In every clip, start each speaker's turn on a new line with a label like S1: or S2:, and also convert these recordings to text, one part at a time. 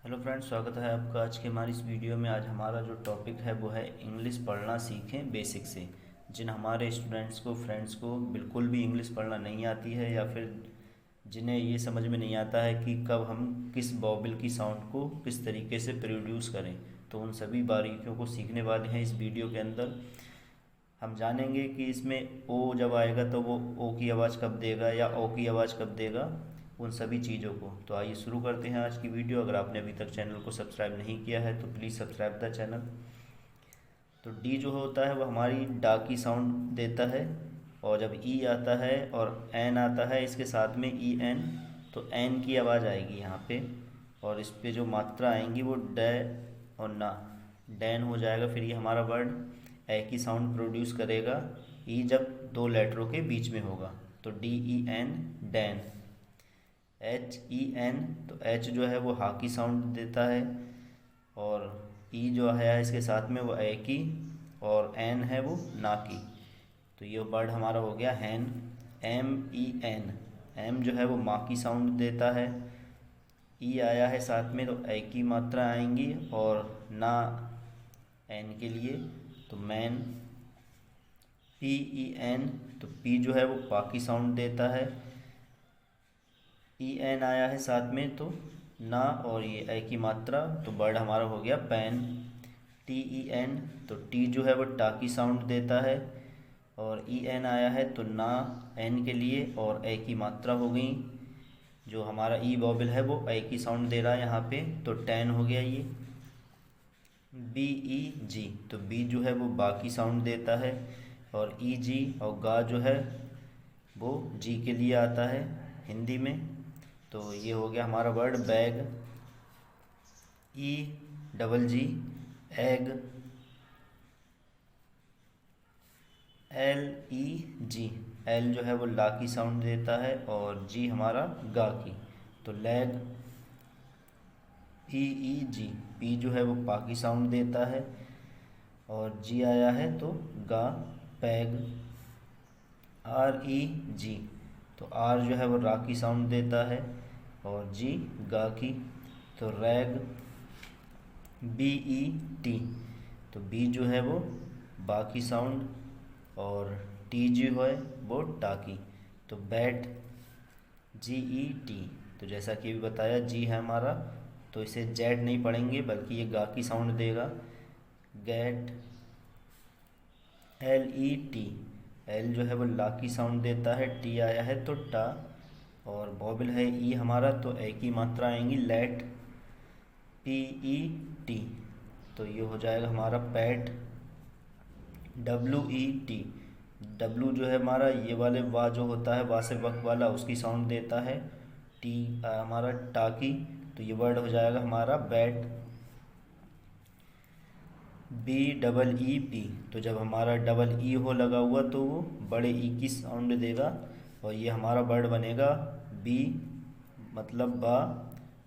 S1: Hello friends, स्वागत है आपका आज की हमारी इस वीडियो में। आज हमारा जो टॉपिक है वो है इंग्लिश पढ़ना सीखें बेसिक से। जिन हमारे स्टूडेंट्स को, फ्रेंड्स को बिल्कुल भी इंग्लिश पढ़ना नहीं आती है, या फिर जिन्हें ये समझ में नहीं आता है कि कब हम किस वॉवल की साउंड को किस तरीके से प्रोड्यूस करें, तो उन सभी बारीकियों को सीखने वाले हैं इस वीडियो के अंदर। हम जानेंगे कि इसमें ओ जब आएगा तो वो ओ की आवाज़ कब देगा या ओ की आवाज़ कब देगा, उन सभी चीज़ों को। तो आइए शुरू करते हैं आज की वीडियो। अगर आपने अभी तक चैनल को सब्सक्राइब नहीं किया है तो प्लीज़ सब्सक्राइब द चैनल। तो डी जो होता है वो हमारी डा की साउंड देता है, और जब ई आता है और एन आता है इसके साथ में ई एन, तो एन की आवाज़ आएगी यहाँ पे, और इस पे जो मात्रा आएंगी वो डे और ना, डैन हो जाएगा। फिर ये हमारा वर्ड ए की साउंड प्रोड्यूस करेगा, ई जब दो लेटरों के बीच में होगा, तो D E N, den. H E N, तो एच जो है वो हा की साउंड देता है, और ई जो है इसके साथ में वो ए की, और एन है वो ना की। तो ये वर्ड हमारा हो गया हैन, एम ई एन। एम जो है वो माँ की साउंड देता है, ई आया है साथ में तो ए की मात्रा आएंगी, और ना एन के लिए तो मैन। पी ई एन, तो पी जो है वो पा की साउंड देता है, ई एन आया है साथ में तो ना, और ये ए की मात्रा, तो वर्ड हमारा हो गया पैन। टी ई एन, तो टी जो है वो टा की साउंड देता है, और ई एन आया है तो ना एन के लिए, और ए की मात्रा हो गई। जो हमारा ई वॉवल है वो ए की साउंड दे रहा है यहाँ पे, तो टैन हो गया ये। बी ई जी, तो बी जो है वो बा की साउंड देता है, और ई जी और गा जो है वो जी के लिए आता है हिंदी में। तो ये हो गया हमारा word bag. E double G, egg. L E G, L जो है वो ला की साउंड देता है, और जी हमारा गा की, तो लैग। पी ई जी, पी जो है वो पा की साउंड देता है, और जी आया है तो गा, पैग। आर ई जी, तो आर जो है वो रा की साउंड देता है, और जी गा की, तो रैग। बी ई टी, तो बी जो है वो बा की साउंड, और टी जो है वो टा की, तो बैट। जी ई टी, तो जैसा कि अभी बताया जी है हमारा, तो इसे जेड नहीं पढ़ेंगे बल्कि ये गा की साउंड देगा, get. L E T, L जो है वो ला की साउंड देता है, टी आया है तो टा, और वॉवल है ई हमारा तो ए की मात्रा आएंगी, लेट। पी ई टी, तो ये हो जाएगा हमारा PAT. W E T, W जो है हमारा ये वाले वा जो होता है वा से वक वाला, उसकी साउंड देता है। टी हमारा टा की, तो ये वर्ड हो जाएगा हमारा bat. B double E P, तो जब हमारा डबल ई हो लगा हुआ तो वो बड़े ई की साउंड देगा, और ये हमारा वर्ड बनेगा बी, मतलब बा,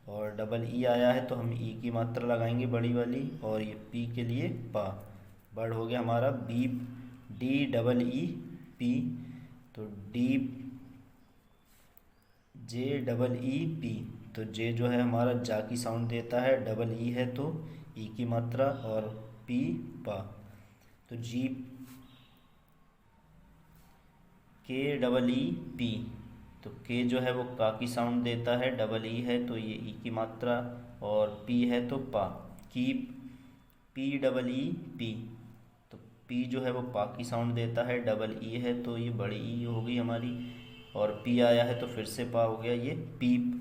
S1: और डबल ई आया है तो हम ई की मात्रा लगाएंगे बड़ी वाली, और ये पी के लिए पा। वर्ड हो गया हमारा beep. D double E P, तो डीप। जे डबल ई पी, तो जे जो है हमारा जा की साउंड देता है, डबल ई है तो ई की मात्रा, और पी पा, तो जीप। के डबल ई पी, तो के जो है वो का की साउंड देता है, डबल ई है तो ये ई की मात्रा, और पी है तो पा, keep. P double E P, तो पी जो है वो पा की साउंड देता है, डबल ई है तो ये बड़ी ई हो गई हमारी, और पी आया है तो फिर से पा हो गया ये पीप।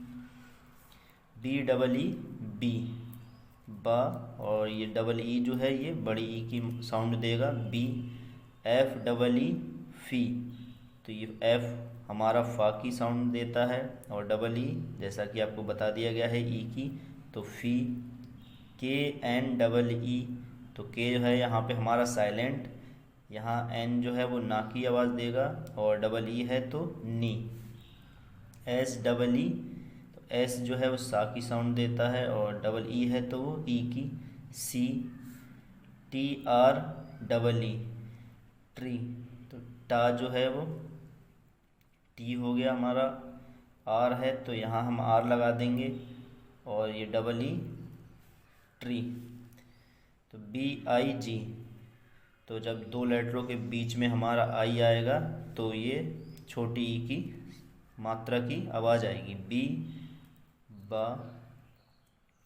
S1: बी डबल ई बी, बा, और ये डबल ई जो है ये बड़ी ई की साउंड देगा, बी। एफ डबल ई फी, तो ये एफ हमारा फा की साउंड देता है, और डबल ई जैसा कि आपको बता दिया गया है ई की, तो फी। के एन डबल ई, तो के जो है यहाँ पे हमारा साइलेंट, यहाँ एन जो है वो ना की आवाज़ देगा, और डबल ई है तो नी। एस डबल ई, तो एस जो है वो सा की साउंड देता है, और डबल ई है तो वो E key, C. T R double E, tree, तो टा जो है वो टी हो गया हमारा, आर है तो यहाँ हम आर लगा देंगे, और ये डबल ई ट्री। तो BIG, तो जब दो लेटरों के बीच में हमारा आई आएगा तो ये छोटी ई की मात्रा की आवाज़ आएगी। बी, बा,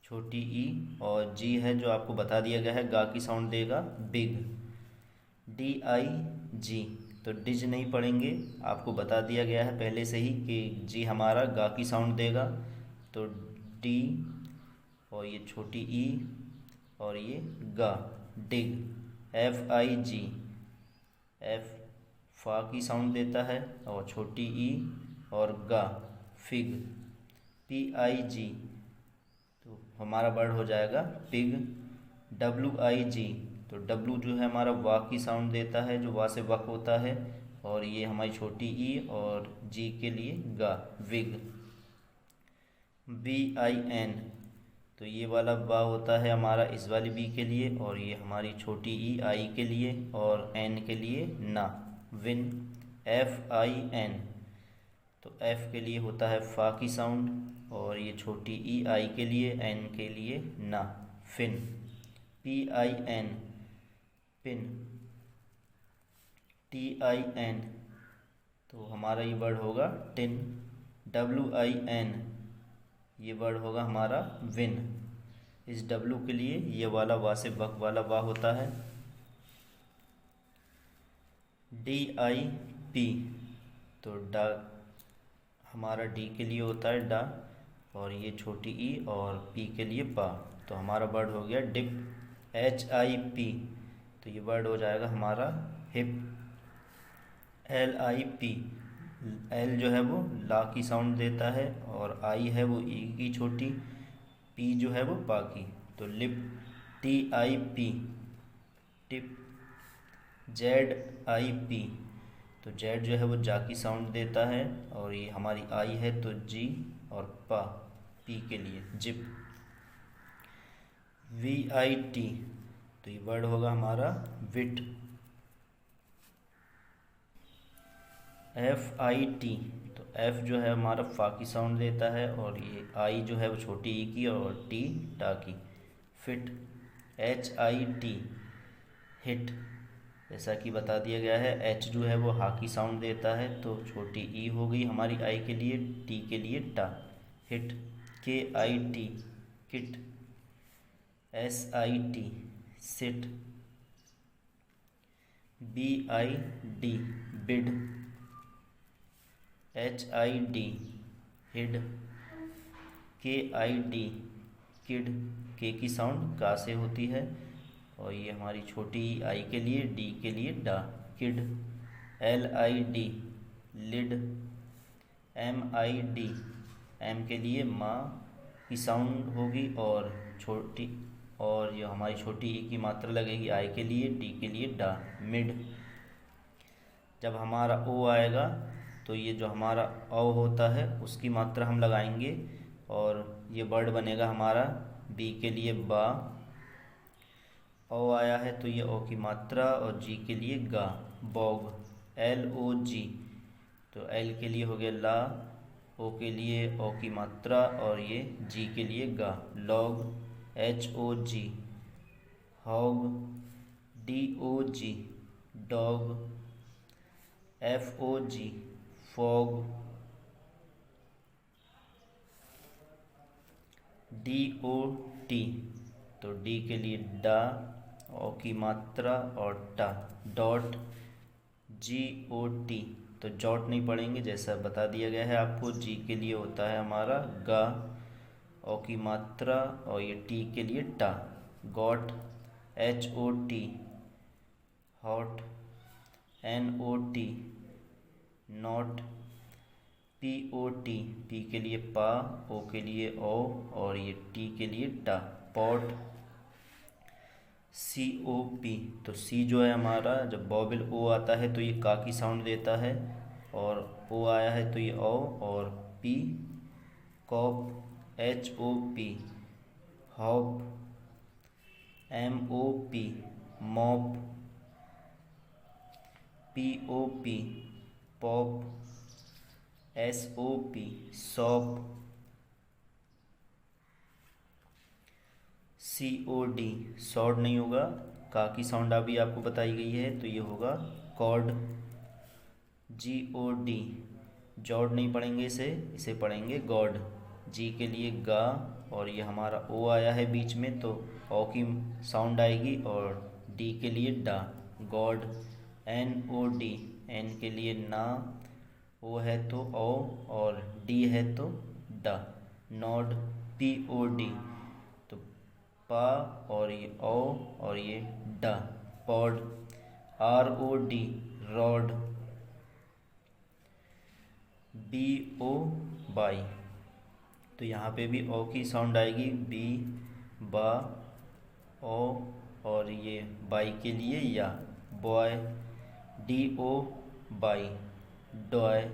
S1: छोटी ई, और जी है जो आपको बता दिया गया है गा की साउंड देगा बिग। DIG, तो डिज नहीं पढ़ेंगे, आपको बता दिया गया है पहले से ही कि जी हमारा गा की साउंड देगा। तो डी, और ये छोटी ई, और ये गा, डिग। FIG, एफ फा की साउंड देता है और छोटी ई और गा, फिग। PIG, तो हमारा वर्ड हो जाएगा पिग। WIG, तो डब्लू जो है हमारा वा की साउंड देता है, जो वा से वक होता है, और ये हमारी छोटी ई, और जी के लिए गा, विग। BIN, तो ये वाला बा होता है हमारा इस वाली बी के लिए, और ये हमारी छोटी ई आई के लिए, और एन के लिए ना, विन। FIN, तो एफ के लिए होता है फा की साउंड, और ये छोटी ई आई के लिए, एन के लिए ना, फिन। PIN, pin. TIN, तो हमारा ये वर्ड होगा टिन। WIN, ये वर्ड होगा हमारा विन। इस डब्लू के लिए ये वाला वा से वक वाला वा होता है। DIP, तो डा हमारा डी के लिए होता है डा, और ये छोटी ई और पी के लिए पा, तो हमारा वर्ड हो गया डिप। HIP, तो ये वर्ड हो जाएगा हमारा हिप। LIP, एल जो है वो ला की साउंड देता है, और आई है वो ई की छोटी, पी जो है वो पा की, तो लिप। TIP, tip. ZIP, तो जेड जो है वो जा की साउंड देता है, और ये हमारी आई है तो जी, और पा पी के लिए जिप। VIT, तो ये वर्ड होगा हमारा विट। FIT, तो एफ जो है हमारा फा की साउंड देता है, और ये आई जो है वो छोटी ई की, और टी टा की, फिट। HIT, हिट, जैसा कि बता दिया गया है एच जो है वो हा की साउंड देता है, तो छोटी ई हो गई हमारी आई के लिए, टी के लिए टा, hit. KIT, kit. SIT, sit. BID, bid. HID, hid. KID, kid, K की साउंड का से होती है, और ये हमारी छोटी आई के लिए, डी के लिए डा, kid. LID, lid. MID, M के लिए माँ की साउंड होगी, और छोटी, और ये हमारी छोटी ई की मात्रा लगेगी आई के लिए, डी के लिए डा, मिड। जब हमारा ओ आएगा तो ये जो हमारा औ होता है उसकी मात्रा हम लगाएंगे, और ये वर्ड बनेगा हमारा बी के लिए बा। ओ आया है तो ये ओ की मात्रा, और जी के लिए गा, बॉग। LOG, तो एल के लिए हो गया ला, ओ के लिए ओ की मात्रा, और ये जी के लिए गा, log. HOG, hog. DOG, dog. FOG, fog. DOT, तो डी के लिए डा, ओ की मात्रा और टा, डॉट। GOT, तो जॉट नहीं पढ़ेंगे, जैसा बता दिया गया है आपको, जी के लिए होता है हमारा गा, ओ की मात्रा, और ये टी के लिए टा, got. HOT, hot. NOT, not. POT, P के लिए पा, ओ के लिए ओ, और ये टी के लिए टा, पॉट। COP, तो सी जो है हमारा, जब बॉबिल ओ आता है तो ये का की साउंड देता है, और ओ आया है तो ये ओ, और P cop. HOP, hop. MOP, mop. POP, pop. SOP, sop. COD sod नहीं होगा, का की साउंड अभी आपको बताई गई है, तो ये होगा कॉर्ड। GOD जॉड नहीं पढ़ेंगे इसे पढ़ेंगे गॉड। जी के लिए गा, और ये हमारा ओ आया है बीच में, तो ओ की साउंड आएगी, और डी के लिए डा, गॉड। NOD एन के लिए ना, ओ है तो ओ, और डी है तो डा, नॉड। POD तो पा, और ये ओ, और ये डा, pod. ROD rod. BO by, तो यहाँ पे भी ओ की साउंड आएगी, बी, बा, ओ, और ये बाई के लिए या, boy. DO by, doe.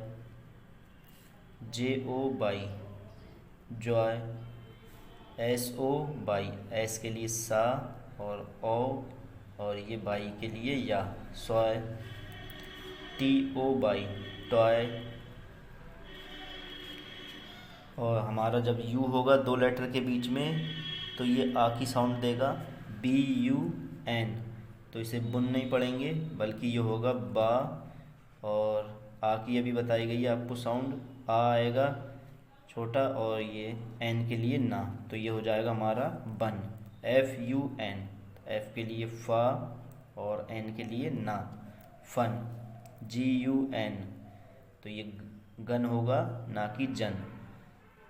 S1: JO by, Joy. SO by, S के लिए सा, और ओ, और ये बाई के लिए या, सॉय। TO by, toy. और हमारा जब यू होगा दो लेटर के बीच में, तो ये आ की साउंड देगा, BUN, तो इसे बुन नहीं पढ़ेंगे, बल्कि ये होगा बा, और आ की अभी बताई गई है आपको साउंड, आ आएगा छोटा, और ये एन के लिए ना, तो ये हो जाएगा हमारा बन। FUN, एफ के लिए फा, और एन के लिए ना, फन। GUN, तो ये गन होगा, ना कि जन,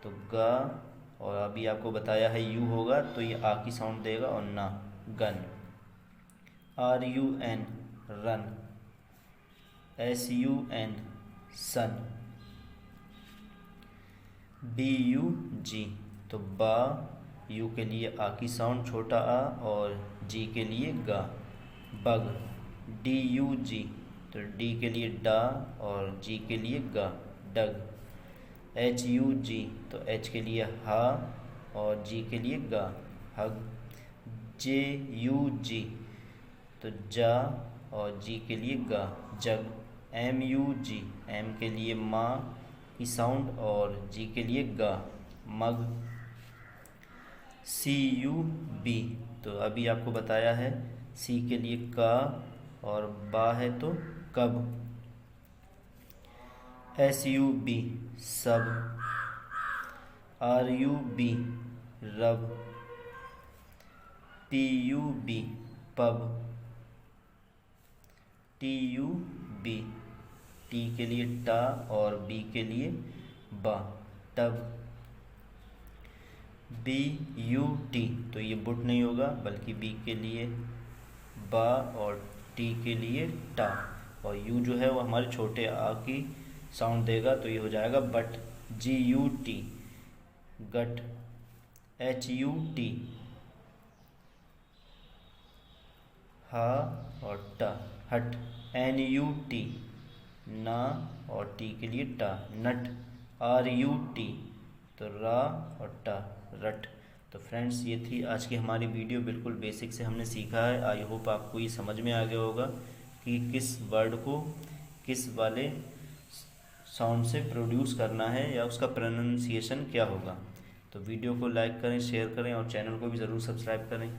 S1: तो गा, और अभी आपको बताया है यू होगा, तो ये आ की साउंड देगा, और ना, गन। RUN run. SUN सन। BUG, तो बा, यू के लिए आ की साउंड छोटा आ, और जी के लिए गा, बग। DUG, तो डी के लिए डा, और जी के लिए गा, डग। HUG, तो एच के लिए हा, और जी के लिए गा, हग। JUG, तो जा, और जी के लिए गा, जग। MUG, एम के लिए माँ की साउंड, और जी के लिए गा, मग। CUB, तो अभी आपको बताया है, सी के लिए का, और बा है तो कब। SUB सब। RUB रब। PUB pub. TUB, टी के लिए टा, और बी के लिए बा, टब। BUT, तो ये बुट नहीं होगा, बल्कि बी के लिए बा, और टी के लिए टा, और यू जो है वो हमारे छोटे आ की साउंड देगा, तो ये हो जाएगा बट। GUT gut. HUT हा, और टा, हट। NUT ना, और टी के लिए टा, नट। RUT, तो रा, और टा, रट। तो फ्रेंड्स, ये थी आज की हमारी वीडियो, बिल्कुल बेसिक से हमने सीखा है। आई होप आपको ये समझ में आ गया होगा कि किस वर्ड को किस वाले साउंड से प्रोड्यूस करना है, या उसका प्रोनाउंसिएशन क्या होगा। तो वीडियो को लाइक करें, शेयर करें, और चैनल को भी ज़रूर सब्सक्राइब करें।